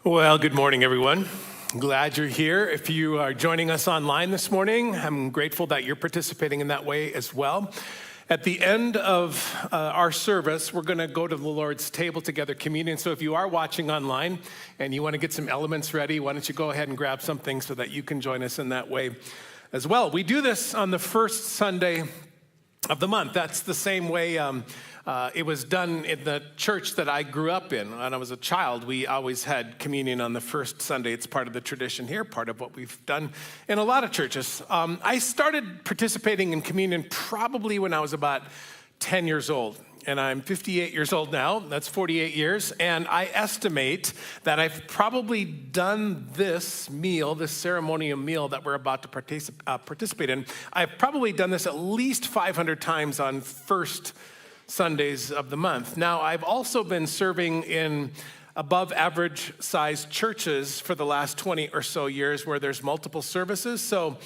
Well, good morning, everyone. Glad you're here. If you are joining us online this morning, I'm grateful that you're participating in that way as well. At the end of our service, we're going to go to the Lord's table together, communion. So if you are watching online and you want to get some elements ready, why don't you go ahead and grab something so that you can join us in that way as well. We do this on the first Sunday of the month. That's the same way it was done in the church that I grew up in. When I was a child, we always had communion on the first Sunday. It's part of the tradition here, part of what we've done in a lot of churches. I started participating in communion probably when I was about 10 years old. And I'm 58 years old now. That's 48 years. And I estimate that I've probably done this meal, this ceremonial meal that we're about to participate in. I've probably done this at least 500 times on first Sundays of the month. Now, I've also been serving in above average sized churches for the last 20 or so years where there's multiple services. So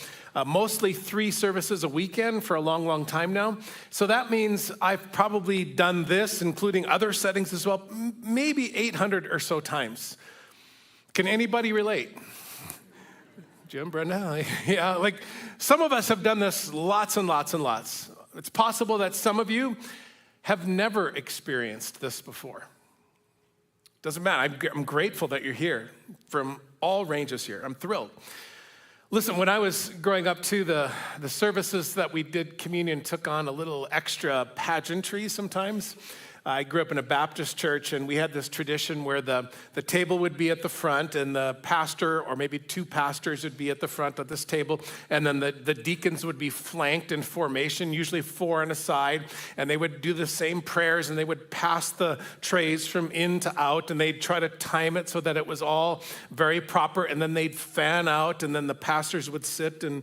mostly 3 services a weekend for a long, long time now. So that means I've probably done this, including other settings as well, maybe 800 or so times. Can anybody relate? Jim, Brenda? Yeah, like some of us have done this lots and lots and lots. It's possible that some of you have never experienced this before. Doesn't matter. I'm grateful that you're here from all ranges here. I'm thrilled. Listen, when I was growing up too, the services that we did communion took on a little extra pageantry sometimes. I grew up in a Baptist church, and we had this tradition where the table would be at the front, and the pastor, or maybe 2 pastors, would be at the front of this table, and then the deacons would be flanked in formation, usually 4 on a side, and they would do the same prayers, and they would pass the trays from in to out, and they'd try to time it so that it was all very proper, and then they'd fan out, and then the pastors would sit and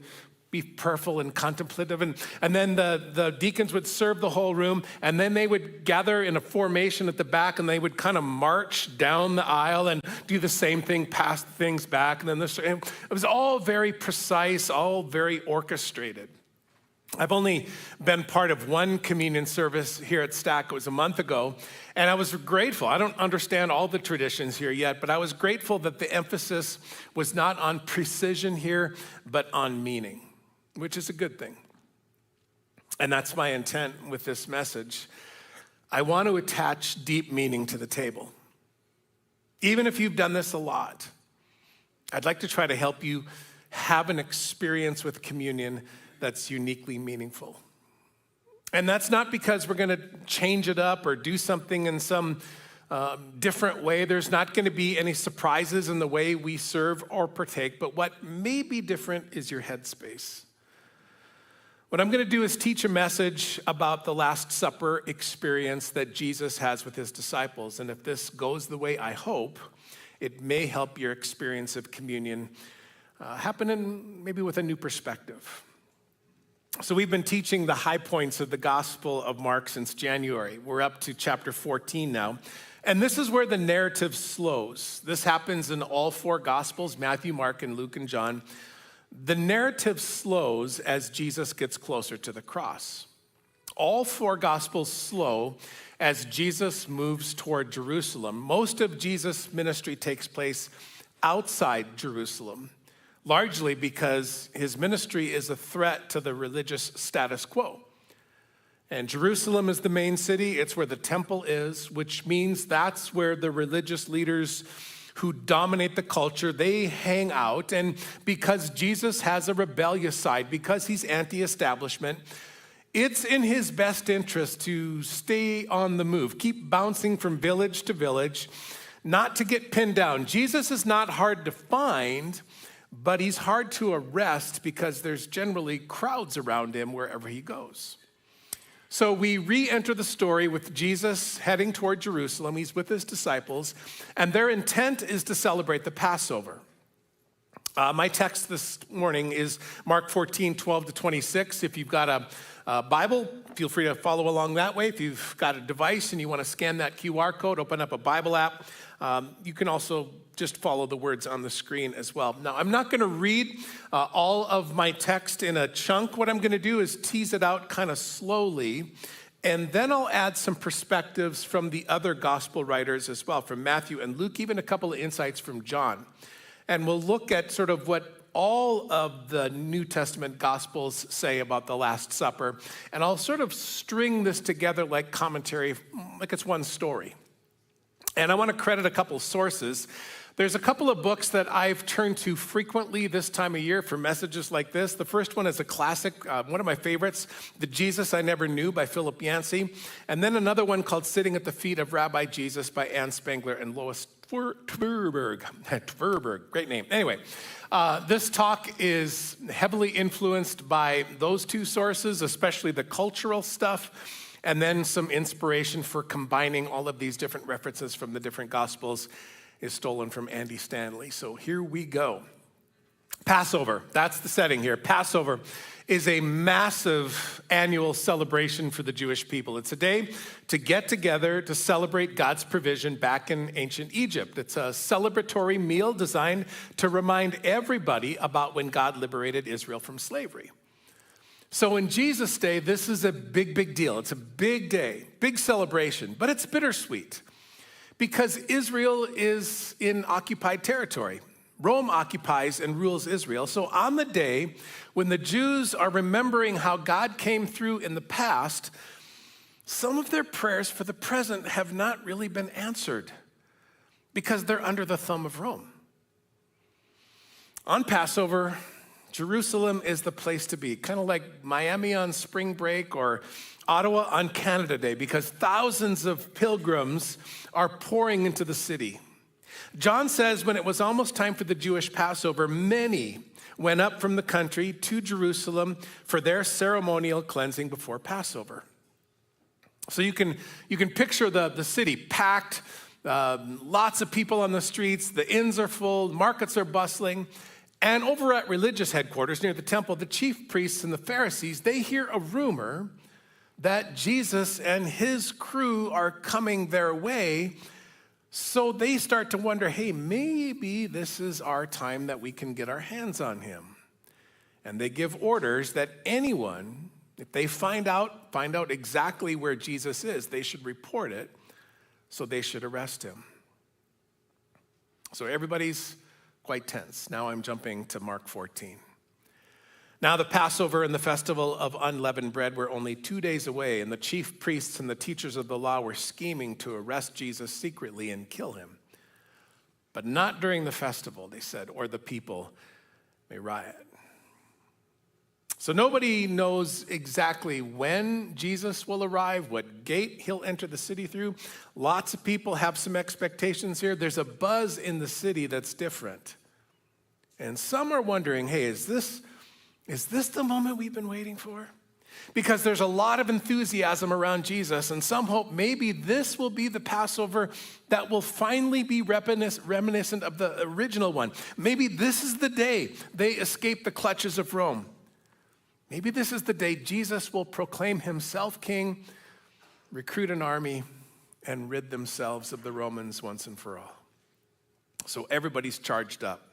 be prayerful and contemplative. And then the deacons would serve the whole room, and then they would gather in a formation at the back, and they would kind of march down the aisle and do the same thing, pass things back. And then it was all very precise, all very orchestrated. I've only been part of one communion service here at Stack. It was a month ago, and I was grateful. I don't understand all the traditions here yet, but I was grateful that the emphasis was not on precision here, but on meaning, which is a good thing. And that's my intent with this message. I want to attach deep meaning to the table. Even if you've done this a lot, I'd like to try to help you have an experience with communion that's uniquely meaningful. And that's not because we're going to change it up or do something in some different way. There's not going to be any surprises in the way we serve or partake, but what may be different is your headspace. What I'm going to do is teach a message about the Last Supper experience that Jesus has with his disciples. And if this goes the way I hope, it may help your experience of communion happen in maybe with a new perspective. So we've been teaching the high points of the Gospel of Mark since January. We're up to chapter 14 now. And this is where the narrative slows. This happens in all 4 Gospels, Matthew, Mark, and Luke, and John. The narrative slows as Jesus gets closer to the cross. All 4 Gospels slow as Jesus moves toward Jerusalem. Most of Jesus' ministry takes place outside Jerusalem, largely because his ministry is a threat to the religious status quo. And Jerusalem is the main city. It's where the temple is, which means that's where the religious leaders who dominate the culture, they hang out. And because Jesus has a rebellious side, because he's anti-establishment, it's in his best interest to stay on the move, keep bouncing from village to village, not to get pinned down. Jesus is not hard to find, but he's hard to arrest because there's generally crowds around him wherever he goes. So we re-enter the story with Jesus heading toward Jerusalem. He's with his disciples, and their intent is to celebrate the Passover. My text this morning is Mark 14, 12 to 26. If you've got a Bible, feel free to follow along that way. If you've got a device and you want to scan that QR code, open up a Bible app. You can also just follow the words on the screen as well. Now, I'm not going to read all of my text in a chunk. What I'm going to do is tease it out kind of slowly And then I'll add some perspectives from the other gospel writers as well, from Matthew and Luke, even a couple of insights from John. And we'll look at sort of what all of the New Testament Gospels say about the Last Supper. And I'll sort of string this together like commentary, like it's one story. And I want to credit a couple sources. There's a couple of books that I've turned to frequently this time of year for messages like this. The first one is a classic, one of my favorites, The Jesus I Never Knew by Philip Yancey. And then another one called Sitting at the Feet of Rabbi Jesus by Ann Spangler and Lois Tverberg. Tverberg, great name. Anyway, this talk is heavily influenced by those two sources, especially the cultural stuff, and then some inspiration for combining all of these different references from the different Gospels is stolen from Andy Stanley. So here we go. Passover, that's the setting here. Passover is a massive annual celebration for the Jewish people. It's a day to get together to celebrate God's provision back in ancient Egypt. It's a celebratory meal designed to remind everybody about when God liberated Israel from slavery. So in Jesus' day, this is a big, big deal. It's a big day, big celebration, but it's bittersweet because Israel is in occupied territory. Rome occupies and rules Israel. So on the day when the Jews are remembering how God came through in the past, some of their prayers for the present have not really been answered because they're under the thumb of Rome. On Passover, Jerusalem is the place to be, kind of like Miami on spring break or Ottawa on Canada Day, because thousands of pilgrims are pouring into the city. John says when it was almost time for the Jewish Passover, many went up from the country to Jerusalem for their ceremonial cleansing before Passover. So you can picture the city packed, lots of people on the streets, the inns are full, markets are bustling. And over at religious headquarters near the temple, the chief priests and the Pharisees, they hear a rumor that Jesus and his crew are coming their way. So they start to wonder, hey, maybe this is our time that we can get our hands on him. And they give orders that anyone, if they find out exactly where Jesus is, they should report it, so they should arrest him. So everybody's quite tense. Now I'm jumping to Mark 14. Now the Passover and the festival of unleavened bread were only 2 days away, and the chief priests and the teachers of the law were scheming to arrest Jesus secretly and kill him. But not during the festival, they said, or the people may riot. So nobody knows exactly when Jesus will arrive, what gate he'll enter the city through. Lots of people have some expectations here. There's a buzz in the city that's different. And some are wondering, hey, is this the moment we've been waiting for? Because there's a lot of enthusiasm around Jesus, and some hope maybe this will be the Passover that will finally be reminiscent of the original one. Maybe this is the day they escape the clutches of Rome. Maybe this is the day Jesus will proclaim himself king, recruit an army, and rid themselves of the Romans once and for all. So everybody's charged up.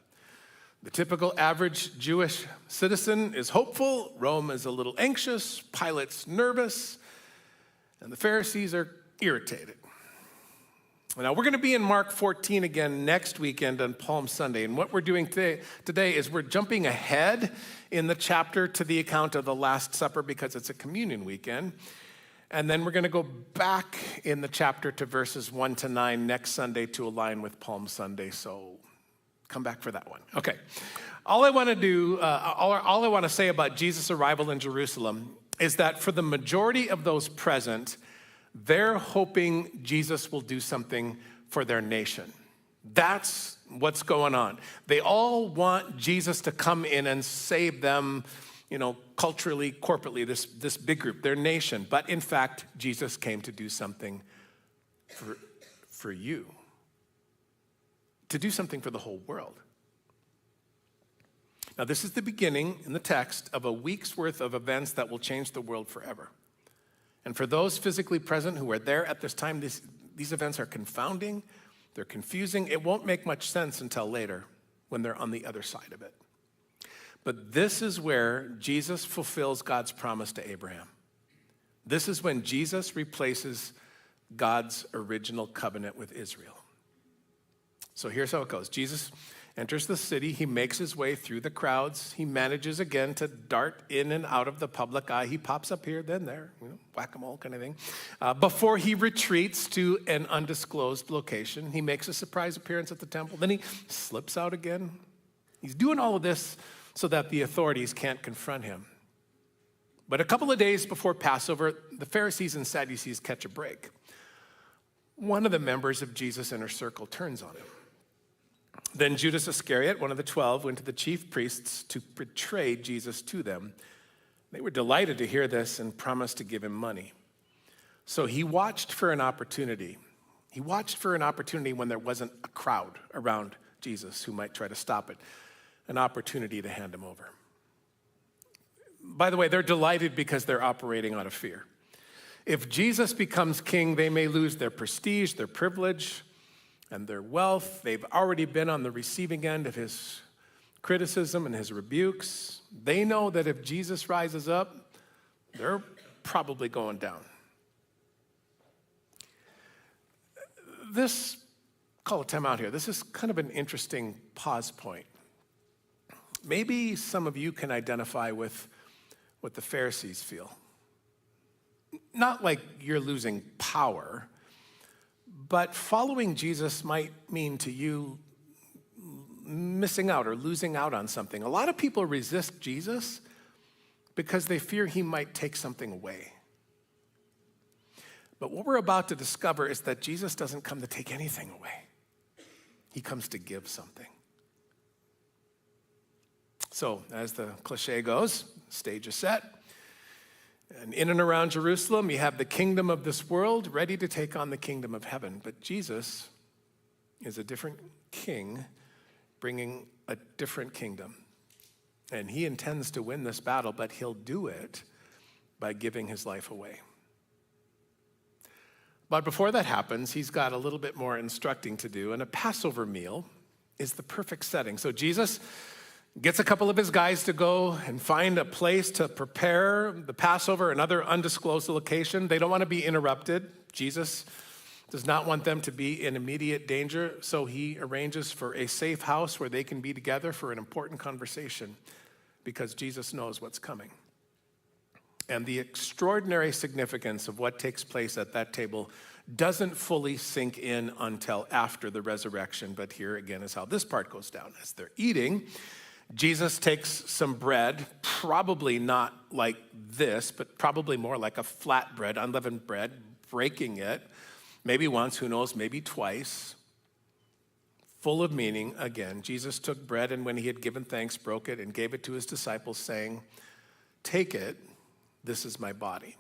The typical average Jewish citizen is hopeful. Rome is a little anxious. Pilate's nervous. And the Pharisees are irritated. Now, we're going to be in Mark 14 again next weekend on Palm Sunday. And what we're doing today is we're jumping ahead in the chapter to the account of the Last Supper because it's a communion weekend. And then we're going to go back in the chapter to verses 1 to 9 next Sunday to align with Palm Sunday. So come back for that one. Okay. All I want to say about Jesus' arrival in Jerusalem is that for the majority of those present, they're hoping Jesus will do something for their nation. That's what's going on. They all want Jesus to come in and save them, culturally, corporately, this big group, their nation. But in fact, Jesus came to do something for you, to do something for the whole world. Now, this is the beginning in the text of a week's worth of events that will change the world forever. And for those physically present who are there at this time, these events are confounding, they're confusing. It won't make much sense until later when they're on the other side of it. But this is where Jesus fulfills God's promise to Abraham. This is when Jesus replaces God's original covenant with Israel. So here's how it goes. Jesus enters the city. He makes his way through the crowds. He manages again to dart in and out of the public eye. He pops up here, then there, whack-a-mole kind of thing. Before he retreats to an undisclosed location, he makes a surprise appearance at the temple. Then he slips out again. He's doing all of this so that the authorities can't confront him. But a couple of days before Passover, the Pharisees and Sadducees catch a break. One of the members of Jesus' inner circle turns on him. Then Judas Iscariot, one of the 12, went to the chief priests to betray Jesus to them. They were delighted to hear this and promised to give him money. So he watched for an opportunity. He watched for an opportunity when there wasn't a crowd around Jesus who might try to stop it, an opportunity to hand him over. By the way, they're delighted because they're operating out of fear. If Jesus becomes king, they may lose their prestige, their privilege, and their wealth. They've already been on the receiving end of his criticism and his rebukes. They know that if Jesus rises up, they're probably going down. Call a time out here. This is kind of an interesting pause point. Maybe some of you can identify with what the Pharisees feel. Not like you're losing power, but following Jesus might mean to you missing out or losing out on something. A lot of people resist Jesus because they fear he might take something away. But what we're about to discover is that Jesus doesn't come to take anything away. He comes to give something. So, as the cliche goes, stage is set. And in and around Jerusalem, you have the kingdom of this world ready to take on the kingdom of heaven. But Jesus is a different king bringing a different kingdom. And he intends to win this battle, but he'll do it by giving his life away. But before that happens, he's got a little bit more instructing to do, and a Passover meal is the perfect setting. So Jesus gets a couple of his guys to go and find a place to prepare the Passover, another undisclosed location. They don't want to be interrupted. Jesus does not want them to be in immediate danger, so he arranges for a safe house where they can be together for an important conversation because Jesus knows what's coming. And the extraordinary significance of what takes place at that table doesn't fully sink in until after the resurrection. But here again is how this part goes down. As they're eating, Jesus takes some bread, probably not like this, but probably more like a flatbread, unleavened bread, breaking it, maybe once, who knows, maybe twice. Full of meaning, again, Jesus took bread and when he had given thanks, broke it and gave it to his disciples, saying, "Take it, this is my body."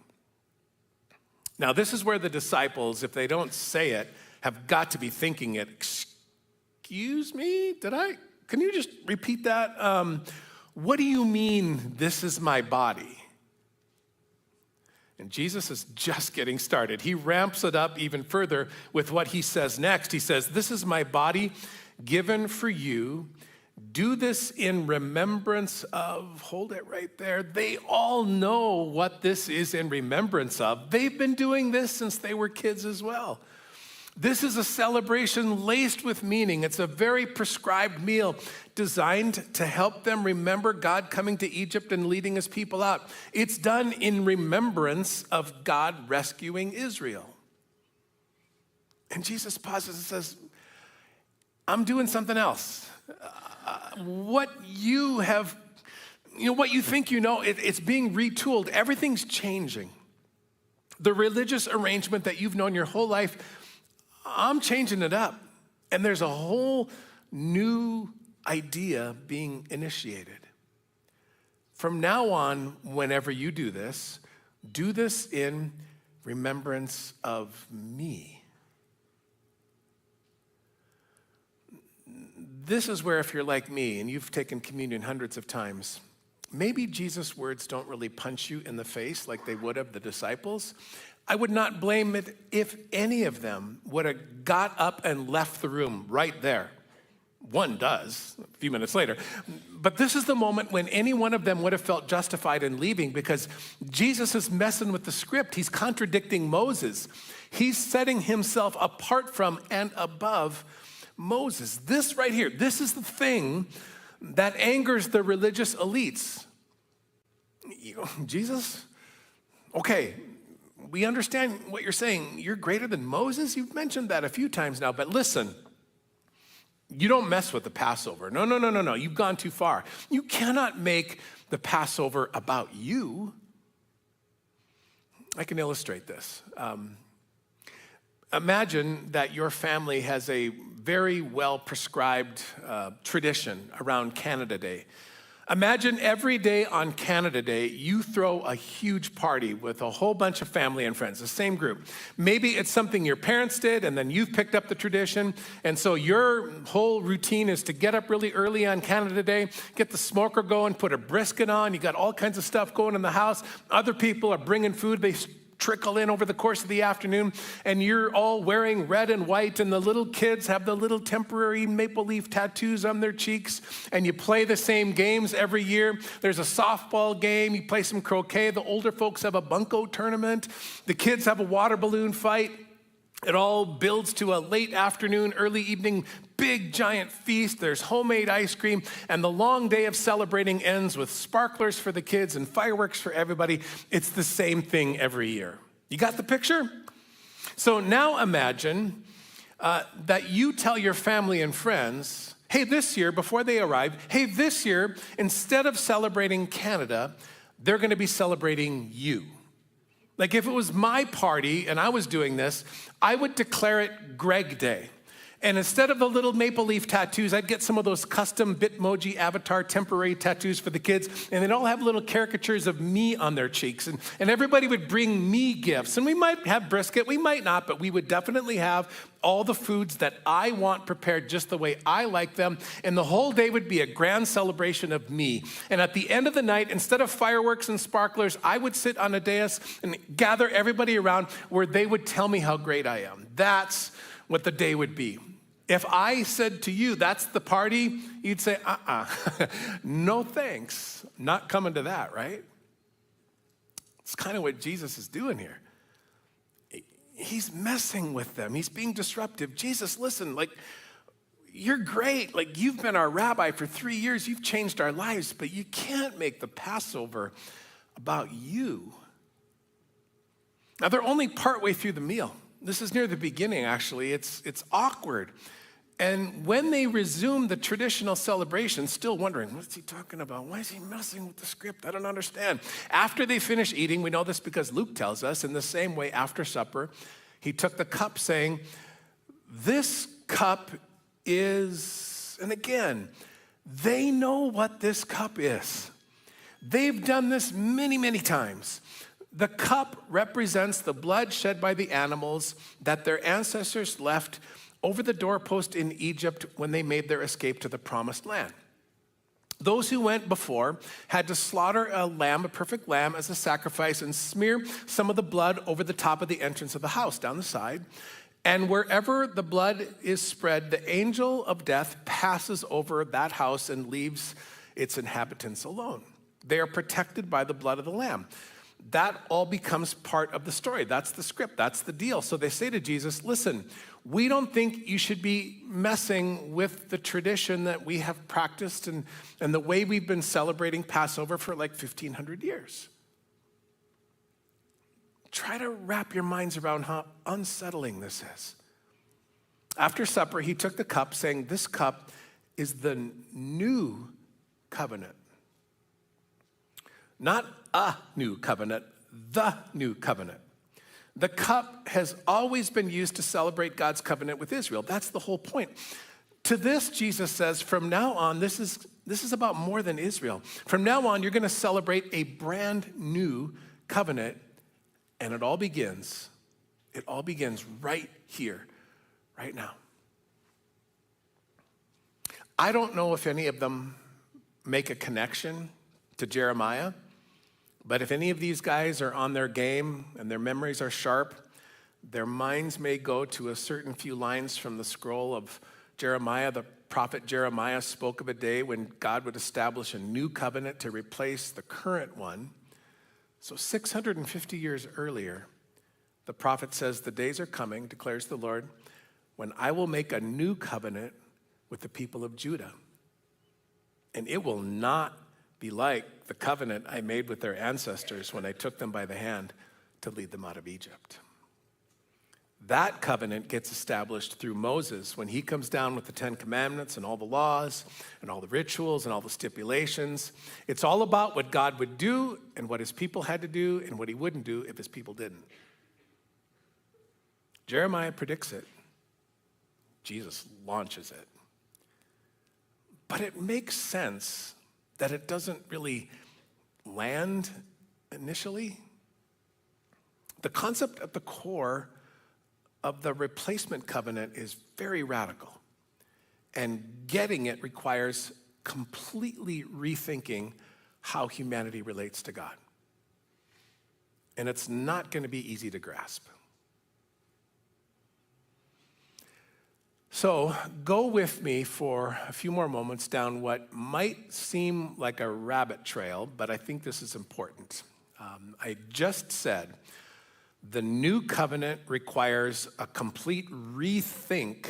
Now, this is where the disciples, if they don't say it, have got to be thinking it. Excuse me, can you just repeat that? What do you mean, this is my body? And Jesus is just getting started. He ramps it up even further with what he says next. He says, "This is my body given for you. Do this in remembrance of," hold it right there. They all know what this is in remembrance of. They've been doing this since they were kids as well. This is a celebration laced with meaning. It's a very prescribed meal designed to help them remember God coming to Egypt and leading his people out. It's done in remembrance of God rescuing Israel. And Jesus pauses and says, "I'm doing something else. What you think you know, it's being retooled. Everything's changing. The religious arrangement that you've known your whole life, I'm changing it up. And there's a whole new idea being initiated. From now on, whenever you do this in remembrance of me." This is where, if you're like me and you've taken communion hundreds of times, maybe Jesus' words don't really punch you in the face like they would have the disciples. I would not blame it if any of them would have got up and left the room right there. One does a few minutes later. But this is the moment when any one of them would have felt justified in leaving, because Jesus is messing with the script. He's contradicting Moses. He's setting himself apart from and above Moses. This right here, this is the thing that angers the religious elites. Jesus, okay, we understand what you're saying. You're greater than Moses. You've mentioned that a few times now, but listen. You don't mess with the Passover. No. You've gone too far. You cannot make the Passover about you. I can illustrate this. Imagine that your family has a very well-prescribed tradition around Canada Day. Imagine every day on Canada Day, you throw a huge party with a whole bunch of family and friends, the same group. Maybe it's something your parents did, and then you've picked up the tradition. And so your whole routine is to get up really early on Canada Day, get the smoker going, put a brisket on. You got all kinds of stuff going in the house. Other people are bringing food. They trickle in over the course of the afternoon, and you're all wearing red and white, and the little kids have the little temporary maple leaf tattoos on their cheeks, and you play the same games every year. There's a softball game, you play some croquet, the older folks have a bunco tournament, the kids have a water balloon fight. It all builds to a late afternoon, early evening, big giant feast. There's homemade ice cream, and the long day of celebrating ends with sparklers for the kids and fireworks for everybody. It's the same thing every year. You got the picture? So now imagine that you tell your family and friends, hey, this year, before they arrive, hey, this year, instead of celebrating Canada, they're going to be celebrating you. Like if it was my party and I was doing this, I would declare it Greg Day. And instead of the little maple leaf tattoos, I'd get some of those custom Bitmoji avatar temporary tattoos for the kids, and they'd all have little caricatures of me on their cheeks. And everybody would bring me gifts. And we might have brisket, we might not, but we would definitely have all the foods that I want prepared just the way I like them. And the whole day would be a grand celebration of me. And at the end of the night, instead of fireworks and sparklers, I would sit on a dais and gather everybody around where they would tell me how great I am. That's what the day would be. If I said to you, that's the party, you'd say, no thanks, not coming to that, right? It's kind of what Jesus is doing here. He's messing with them. He's being disruptive. Jesus, listen, like, you're great. Like, you've been our rabbi for 3 years. You've changed our lives, but you can't make the Passover about you. Now, they're only partway through the meal. This is near the beginning, actually. It's awkward. And when they resume the traditional celebration, still wondering, what's he talking about? Why is he messing with the script? I don't understand. After they finish eating, we know this because Luke tells us, in the same way, after supper, he took the cup saying, this cup is, and again, they know what this cup is. They've done this many, many times. The cup represents the blood shed by the animals that their ancestors left over the doorpost in Egypt when they made their escape to the promised land. Those who went before had to slaughter a lamb, a perfect lamb, as a sacrifice and smear some of the blood over the top of the entrance of the house, down the side. And wherever the blood is spread, the angel of death passes over that house and leaves its inhabitants alone. They are protected by the blood of the lamb. That all becomes part of the story. That's the script. That's the deal. So they say to Jesus, listen, we don't think you should be messing with the tradition that we have practiced and the way we've been celebrating Passover for like 1,500 years. Try to wrap your minds around how unsettling this is. After supper, he took the cup, saying, this cup is the new covenant. Not a new covenant, the new covenant. The cup has always been used to celebrate God's covenant with Israel. That's the whole point. To this, Jesus says, from now on, this is about more than Israel. From now on, you're going to celebrate a brand new covenant, and it all begins right here, right now. I don't know if any of them make a connection to Jeremiah. But if any of these guys are on their game and their memories are sharp, their minds may go to a certain few lines from the scroll of Jeremiah, the prophet Jeremiah, spoke of a day when God would establish a new covenant to replace the current one. So 650 years earlier, the prophet says, "The days are coming, declares the Lord, when I will make a new covenant with the people of Judah. And it will not be like the covenant I made with their ancestors when I took them by the hand to lead them out of Egypt." That covenant gets established through Moses when he comes down with the 10 Commandments and all the laws and all the rituals and all the stipulations. It's all about what God would do and what his people had to do and what he wouldn't do if his people didn't. Jeremiah predicts it. Jesus launches it. But it makes sense that it doesn't really land initially. The concept at the core of the replacement covenant is very radical. And getting it requires completely rethinking how humanity relates to God. And it's not going to be easy to grasp. So go with me for a few more moments down what might seem like a rabbit trail, but I think this is important. I just said the new covenant requires a complete rethink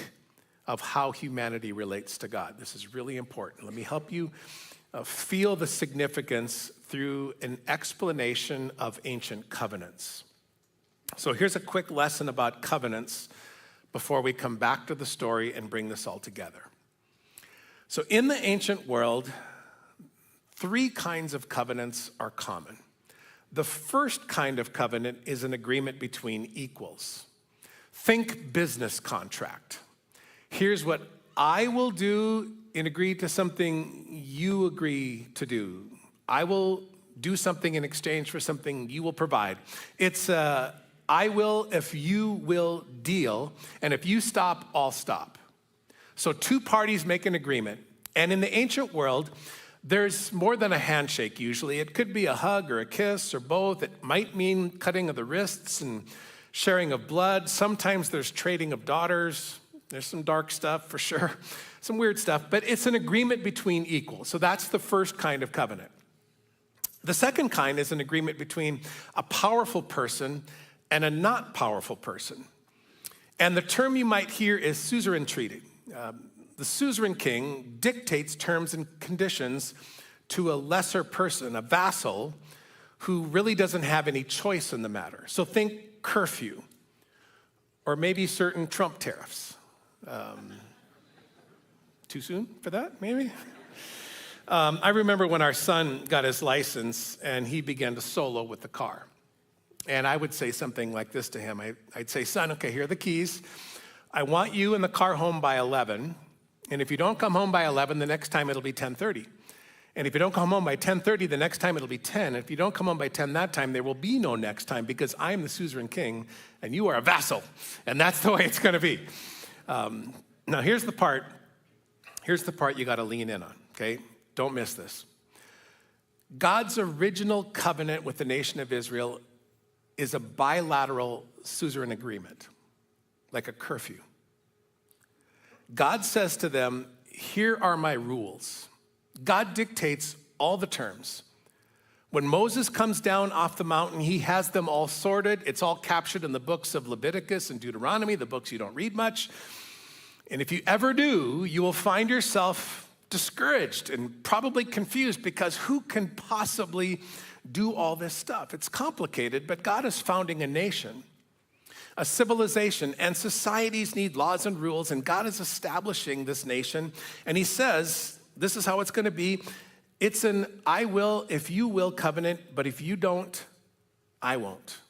of how humanity relates to God. This is really important. Let me help you feel the significance through an explanation of ancient covenants. So here's a quick lesson about covenants before we come back to the story and bring this all together. So in the ancient world, 3 kinds of covenants are common. The first kind of covenant is an agreement between equals. Think business contract. Here's what I will do and agree to something you agree to do. I will do something in exchange for something you will provide. It's a I will if you will deal, and if you stop, I'll stop. So 2 parties make an agreement, and in the ancient world, there's more than a handshake usually. It could be a hug or a kiss or both. It might mean cutting of the wrists and sharing of blood. Sometimes there's trading of daughters. There's some dark stuff for sure, some weird stuff, but it's an agreement between equals. So that's the first kind of covenant. The second kind is an agreement between a powerful person and a not powerful person. And the term you might hear is suzerain treaty. The suzerain king dictates terms and conditions to a lesser person, a vassal, who really doesn't have any choice in the matter. So think curfew, or maybe certain Trump tariffs. Too soon for that, maybe? I remember when our son got his license and he began to solo with the car. And I would say something like this to him. I'd say, "Son, okay, here are the keys. I want you in the car home by 11. And if you don't come home by 11, the next time it'll be 10:30. And if you don't come home by 10:30, the next time it'll be 10. And if you don't come home by 10 that time, there will be no next time because I'm the suzerain king and you are a vassal. And that's the way it's going to be." Now, here's the part you got to lean in on, okay? Don't miss this. God's original covenant with the nation of Israel is a bilateral suzerain agreement, like a curfew. God says to them, "Here are my rules." God dictates all the terms. When Moses comes down off the mountain, he has them all sorted. It's all captured in the books of Leviticus and Deuteronomy, the books you don't read much. And if you ever do, you will find yourself discouraged and probably confused because who can possibly do all this stuff? It's complicated, but God is founding a nation, a civilization, and societies need laws and rules, and God is establishing this nation. And he says, this is how it's going to be. It's an I will if you will covenant, but if you don't, I won't.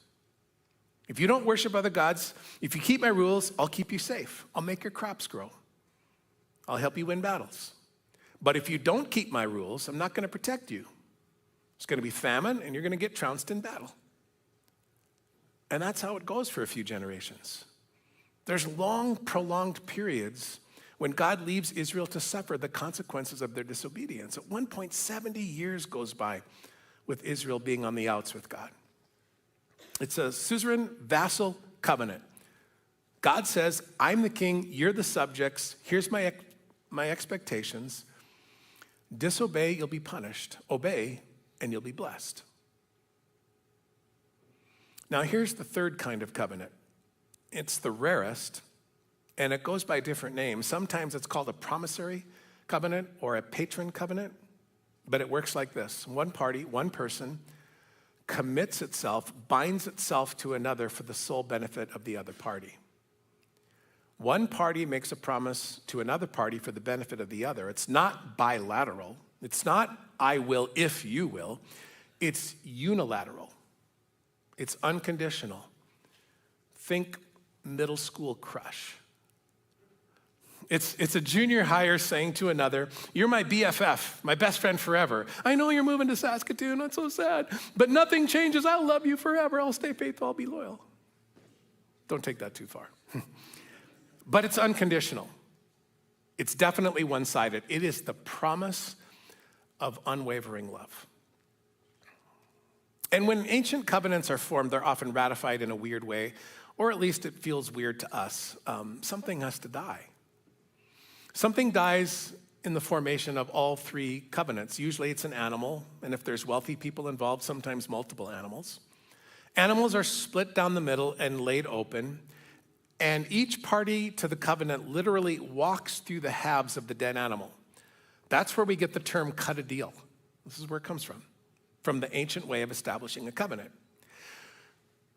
If you don't worship other gods, if you keep my rules, I'll keep you safe. I'll make your crops grow. I'll help you win battles. But if you don't keep my rules, I'm not going to protect you. It's going to be famine, and you're going to get trounced in battle. And that's how it goes for a few generations. There's long, prolonged periods when God leaves Israel to suffer the consequences of their disobedience. At one point, 70 years goes by with Israel being on the outs with God. It's a suzerain vassal covenant. God says, I'm the king, you're the subjects, here's my expectations. Disobey, you'll be punished. Obey, and you'll be blessed. Now here's the third kind of covenant. It's the rarest, and it goes by different names. Sometimes it's called a promissory covenant or a patron covenant, but it works like this. One party, one person, commits itself, binds itself to another for the sole benefit of the other party. One party makes a promise to another party for the benefit of the other. It's not bilateral. It's not I will if you will. It's unilateral. It's unconditional. Think middle school crush. It's a junior higher saying to another, you're my BFF, my best friend forever. I know you're moving to Saskatoon, that's so sad, but nothing changes. I'll love you forever. I'll stay faithful, I'll be loyal. Don't take that too far. But it's unconditional. It's definitely one-sided. It is the promise of unwavering love. And when ancient covenants are formed, they're often ratified in a weird way, or at least it feels weird to us. Something has to die. Something dies in the formation of all three covenants. Usually it's an animal, and if there's wealthy people involved, sometimes multiple animals. Animals are split down the middle and laid open, and each party to the covenant literally walks through the halves of the dead animal. That's where we get the term cut a deal. This is where it comes from the ancient way of establishing a covenant.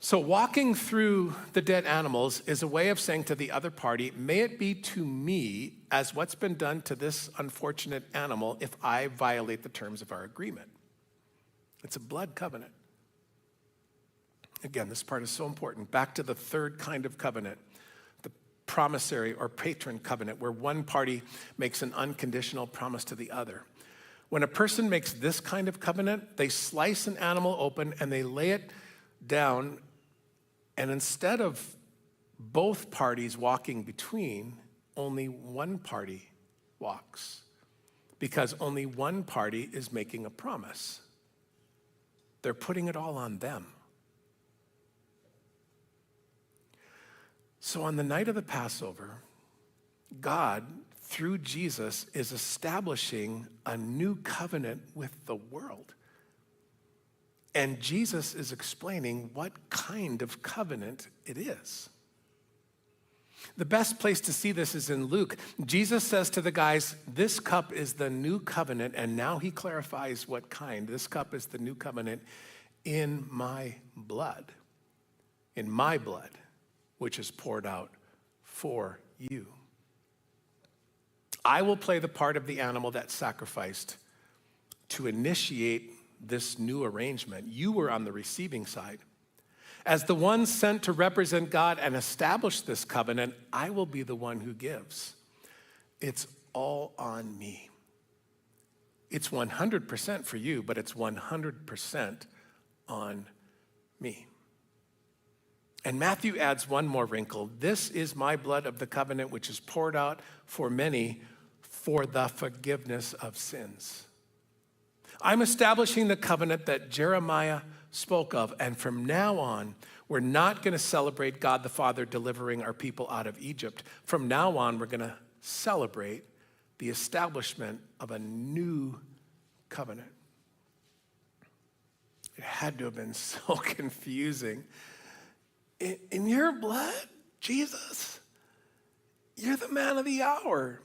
So walking through the dead animals is a way of saying to the other party, may it be to me as what's been done to this unfortunate animal if I violate the terms of our agreement. It's a blood covenant. Again, this part is so important. Back to the third kind of covenant, the promissory or patron covenant, where one party makes an unconditional promise to the other. When a person makes this kind of covenant, they slice an animal open and they lay it down, and instead of both parties walking between, only one party walks, because only one party is making a promise. They're putting it all on them. So on the night of the Passover, God, through Jesus, is establishing a new covenant with the world. And Jesus is explaining what kind of covenant it is. The best place to see this is in Luke. Jesus says to the guys, this cup is the new covenant, and now he clarifies what kind. This cup is the new covenant in my blood, which is poured out for you. I will play the part of the animal that's sacrificed to initiate this new arrangement. You were on the receiving side. As the one sent to represent God and establish this covenant, I will be the one who gives. It's all on me. It's 100% for you, but it's 100% on me. And Matthew adds one more wrinkle. This is my blood of the covenant, which is poured out for many for the forgiveness of sins. I'm establishing the covenant that Jeremiah spoke of, and from now on, we're not going to celebrate God the Father delivering our people out of Egypt. From now on, we're going to celebrate the establishment of a new covenant. It had to have been so confusing. In your blood, Jesus, you're the man of the hour.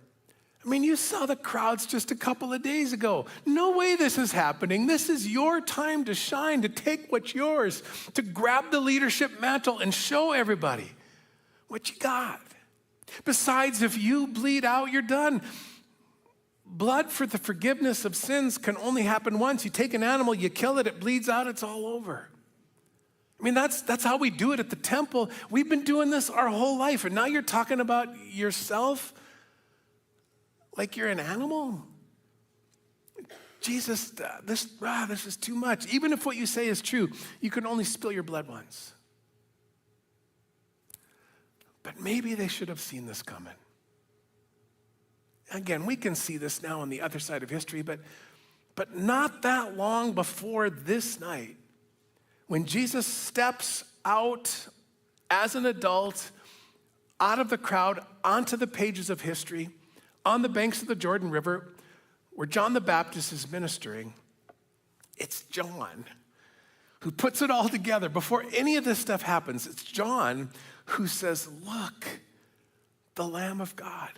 I mean, you saw the crowds just a couple of days ago. No way this is happening. This is your time to shine, to take what's yours, to grab the leadership mantle and show everybody what you got. Besides, if you bleed out, you're done. Blood for the forgiveness of sins can only happen once. You take an animal, you kill it, it bleeds out, it's all over. I mean, that's how we do it at the temple. We've been doing this our whole life, and now you're talking about yourself like you're an animal? Jesus, this is too much. Even if what you say is true, you can only spill your blood once. But maybe they should have seen this coming. Again, we can see this now on the other side of history, but not that long before this night, when Jesus steps out as an adult out of the crowd onto the pages of history, on the banks of the Jordan River, where John the Baptist is ministering. It's John who puts it all together. Before any of this stuff happens, it's John who says, look, the Lamb of God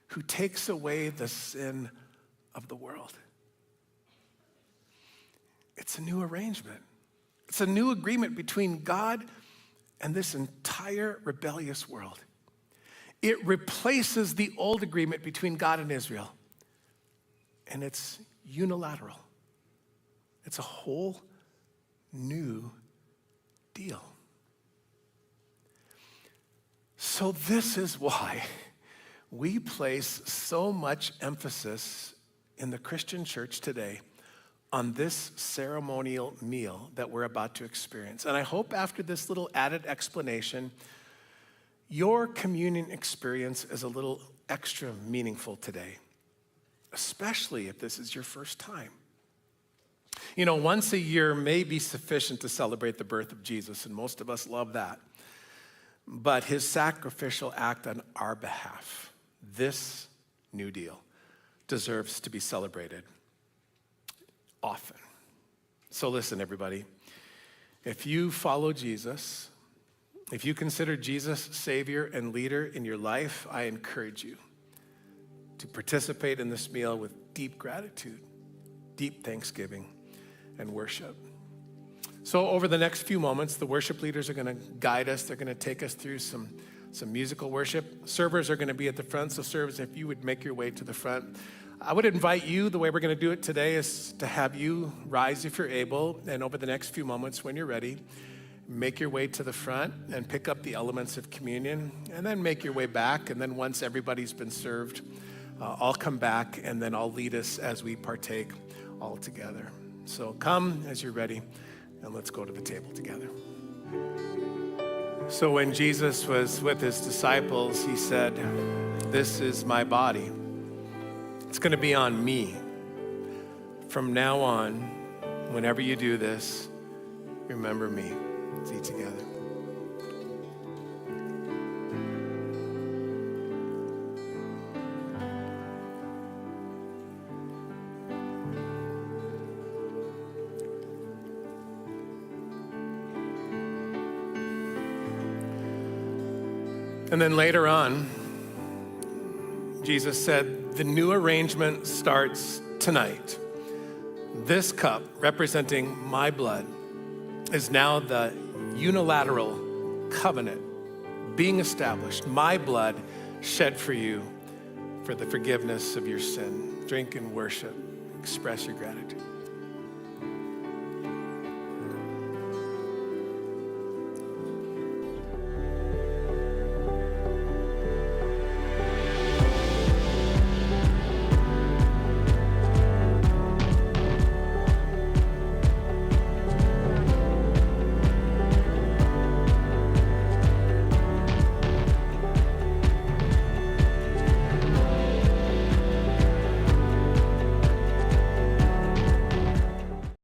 who takes away the sin of the world. It's a new arrangement. It's a new agreement between God and this entire rebellious world. It replaces the old agreement between God and Israel. And it's unilateral. It's a whole new deal. So this is why we place so much emphasis in the Christian church today on this ceremonial meal that we're about to experience. And I hope after this little added explanation, your communion experience is a little extra meaningful today, especially if this is your first time. You know, once a year may be sufficient to celebrate the birth of Jesus, and most of us love that. But his sacrificial act on our behalf, this new deal, deserves to be celebrated often. So listen, everybody. If you follow Jesus, if you consider Jesus Savior and leader in your life, I encourage you to participate in this meal with deep gratitude, deep thanksgiving, and worship. So over the next few moments, the worship leaders are going to guide us. They're going to take us through some musical worship. Servers are going to be at the front. So servers, if you would make your way to the front. I would invite you, the way we're going to do it today is to have you rise if you're able. And over the next few moments, when you're ready, make your way to the front and pick up the elements of communion. And then make your way back. And then once everybody's been served, I'll come back and then I'll lead us as we partake all together. So come as you're ready. And let's go to the table together. So when Jesus was with his disciples, he said, "This is my body. It's going to be on me. From now on, whenever you do this, remember me." Let's eat together. And then later on, Jesus said, the new arrangement starts tonight. This cup, representing my blood, is now the unilateral covenant being established. My blood shed for you for the forgiveness of your sin. Drink and worship. Express your gratitude.